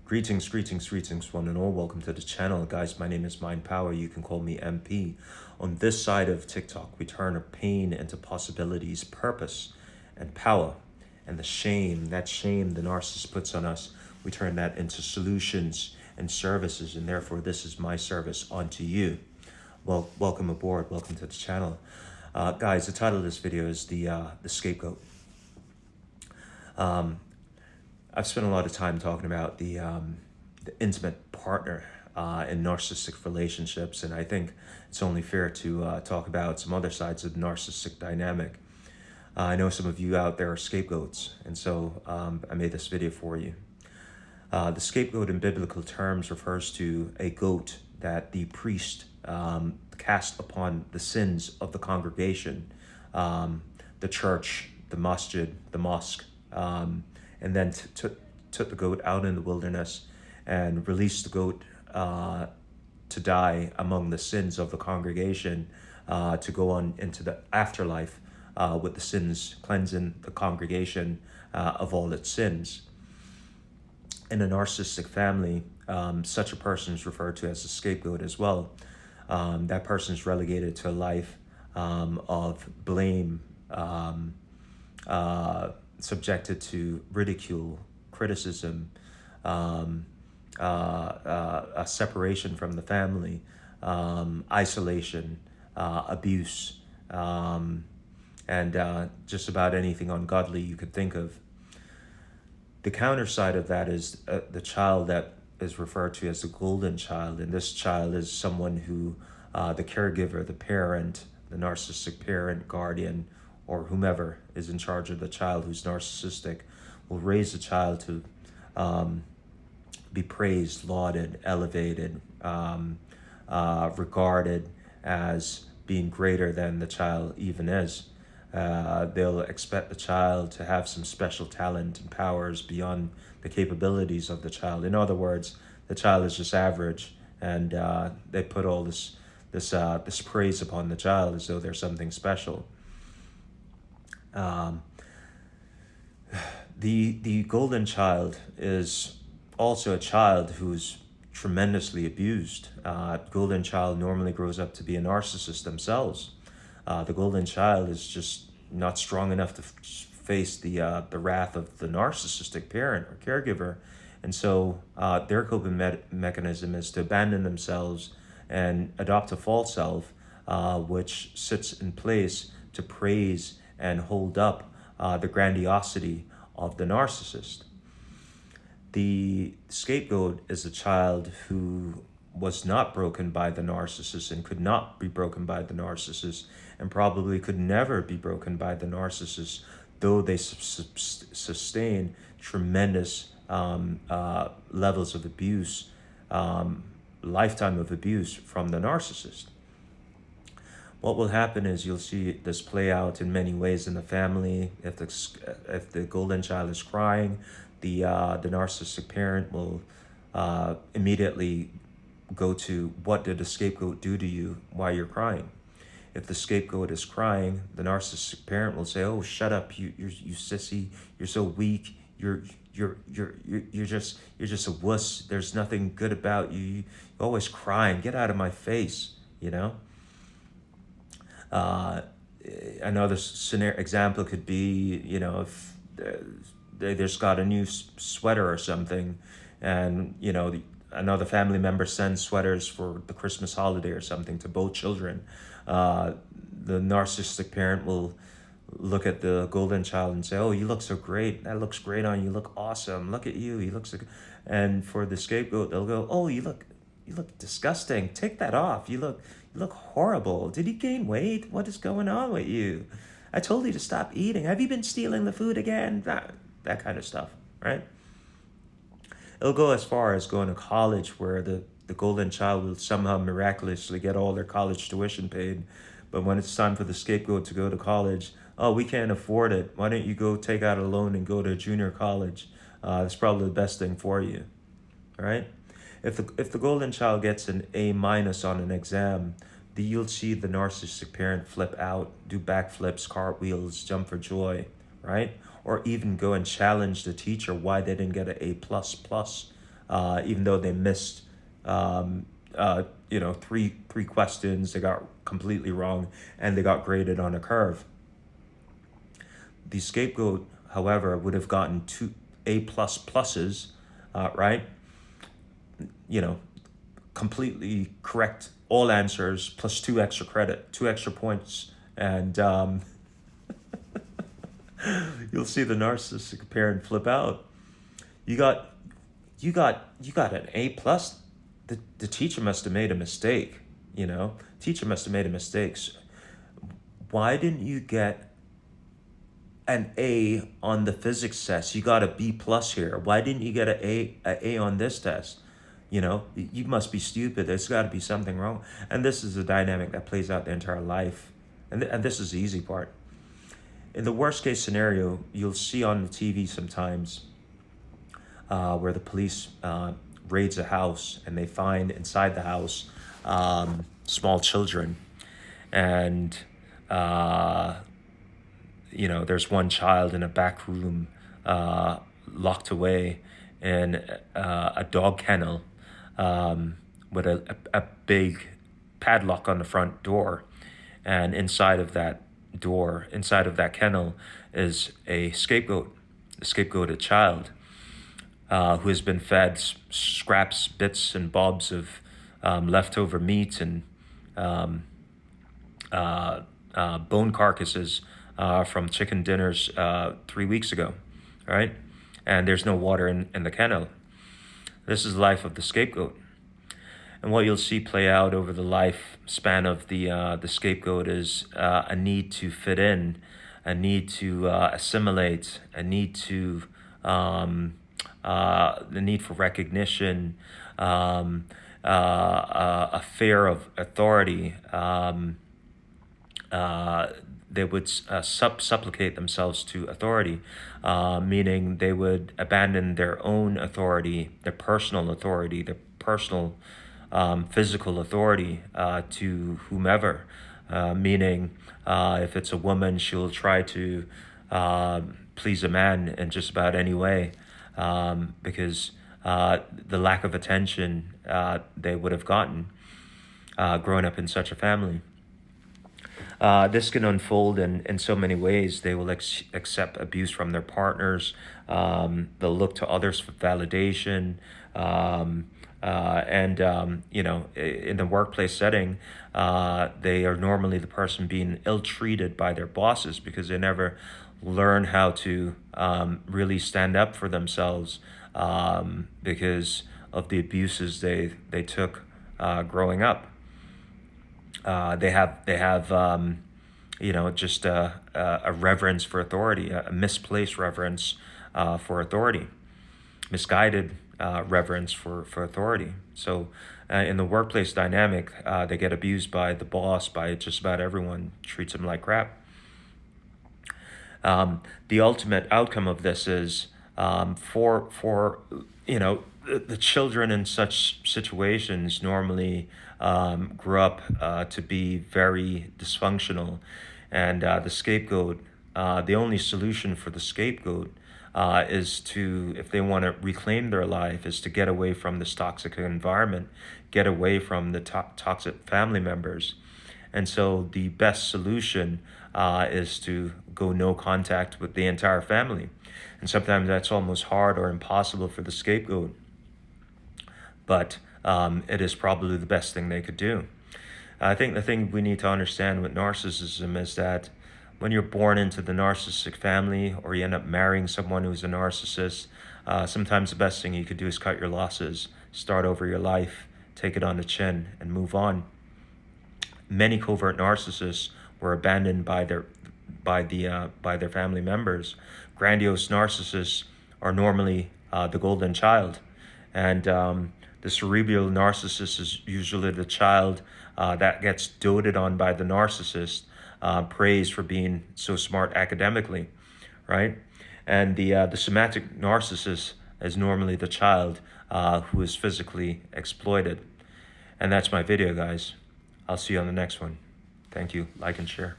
Greetings, one and all. Welcome to the channel. Guys, my name is Mind Power. You can call me MP. On this side of TikTok, we turn our pain into possibilities, purpose, and power. And the shame the narcissist puts on us, we turn that into solutions and services. And therefore, this is my service unto you. Well, welcome aboard. Welcome to the channel. Guys, the title of this video is the Scapegoat. I've spent a lot of time talking about the intimate partner in narcissistic relationships, and I think it's only fair to talk about some other sides of the narcissistic dynamic. I know some of you out there are scapegoats, and so I made this video for you. The scapegoat in biblical terms refers to a goat that the priest cast upon the sins of the congregation, the church, the masjid, the mosque, and then took the goat out in the wilderness and released the goat to die among the sins of the congregation, to go on into the afterlife with the sins, cleansing the congregation of all its sins. In a narcissistic family, such a person is referred to as a scapegoat as well. That person is relegated to a life of blame, subjected to ridicule, criticism, a separation from the family, isolation, abuse, and just about anything ungodly you could think of. The counter side of that is the child that is referred to as the golden child, and this child is someone who the caregiver, the parent, the narcissistic parent, guardian, or whomever is in charge of the child who's narcissistic, will raise the child to be praised, lauded, elevated, regarded as being greater than the child even is. They'll expect the child to have some special talent and powers beyond the capabilities of the child. In other words, the child is just average, and they put all this praise upon the child as though they're something special. The golden child is also a child who's tremendously abused. Golden child normally grows up to be a narcissist themselves. The golden child is just not strong enough to face the wrath of the narcissistic parent or caregiver, and so their coping mechanism is to abandon themselves and adopt a false self, which sits in place to praise and hold up the grandiosity of the narcissist. The scapegoat is a child who was not broken by the narcissist and could not be broken by the narcissist, and probably could never be broken by the narcissist, though they sustain tremendous levels of abuse, lifetime of abuse from the narcissist. What will happen is you'll see this play out in many ways in the family. If the golden child is crying, the narcissistic parent will immediately go to, what did the scapegoat do to you while you're crying? If the scapegoat is crying, the narcissistic parent will say, "Oh, shut up, you sissy, you're so weak, you're just a wuss. There's nothing good about you. You're always crying. Get out of my face," you know. Another example could be, you know, if they just got a new sweater or something, and you know another family member sends sweaters for the Christmas holiday or something to both children. The narcissistic parent will look at the golden child and say, "Oh, you look so great. That looks great on you. You look awesome. Look at you. You look so good." And for the scapegoat, they'll go, "Oh, you look disgusting. Take that off. You look horrible. Did you gain weight? What is going on with you? I told you to stop eating. Have you been stealing the food again?" That kind of stuff, right? It'll go as far as going to college, where the golden child will somehow miraculously get all their college tuition paid. But when it's time for the scapegoat to go to college, "Oh, we can't afford it. Why don't you go take out a loan and go to junior college? That's probably the best thing for you," right? If the golden child gets an A- on an exam, you'll see the narcissistic parent flip out, do backflips, cartwheels, jump for joy, right? Or even go and challenge the teacher why they didn't get an A++ even though they missed, three questions, they got completely wrong, and they got graded on a curve. The scapegoat, however, would have gotten 2 A++s, right? Completely correct all answers plus 2 extra credit, 2 extra points, and you'll see the narcissistic parent flip out. You got an A+. The teacher must have made a mistake. Teacher must have made a mistake. Why didn't you get an A on the physics test? You got a B+ here. Why didn't you get an A on this test? You must be stupid. There's got to be something wrong. And this is a dynamic that plays out the entire life. And this is the easy part. In the worst case scenario, you'll see on the TV sometimes where the police raids a house and they find inside the house small children. And, there's one child in a back room locked away in a dog kennel with a big padlock on the front door. And inside of that kennel, is a scapegoated child who has been fed scraps, bits, and bobs of leftover meat and bone carcasses from chicken dinners 3 weeks ago, right? And there's no water in the kennel. This is the life of the scapegoat. And what you'll see play out over the lifespan of the scapegoat is a need to fit in, a need to assimilate, a need to the need for recognition, a fear of authority. They would supplicate themselves to authority, meaning they would abandon their own authority, their personal authority, their personal physical authority to whomever, meaning if it's a woman, she'll try to please a man in just about any way because the lack of attention they would have gotten growing up in such a family. This can unfold in so many ways. They will accept abuse from their partners. They'll look to others for validation. In the workplace setting, they are normally the person being ill-treated by their bosses because they never learn how to really stand up for themselves because of the abuses they took growing up. They have just a reverence for authority, a misplaced reverence for authority, misguided reverence for authority. So in the workplace dynamic, they get abused by the boss, by just about everyone, treats them like crap. The ultimate outcome of this is for the children in such situations normally grew up to be very dysfunctional, and the scapegoat, the only solution for the scapegoat is to, if they want to reclaim their life, is to get away from this toxic environment, get away from the toxic family members. And so the best solution is to go no contact with the entire family. And sometimes that's almost hard or impossible for the scapegoat. But it is probably the best thing they could do. I think the thing we need to understand with narcissism is that when you're born into the narcissistic family or you end up marrying someone who's a narcissist, sometimes the best thing you could do is cut your losses, start over your life, take it on the chin, and move on. Many covert narcissists were abandoned by their family members. Grandiose narcissists are normally the golden child, and the cerebral narcissist is usually the child that gets doted on by the narcissist, praised for being so smart academically, right? And the somatic narcissist is normally the child who is physically exploited. And that's my video, guys. I'll see you on the next one. Thank you. Like and share.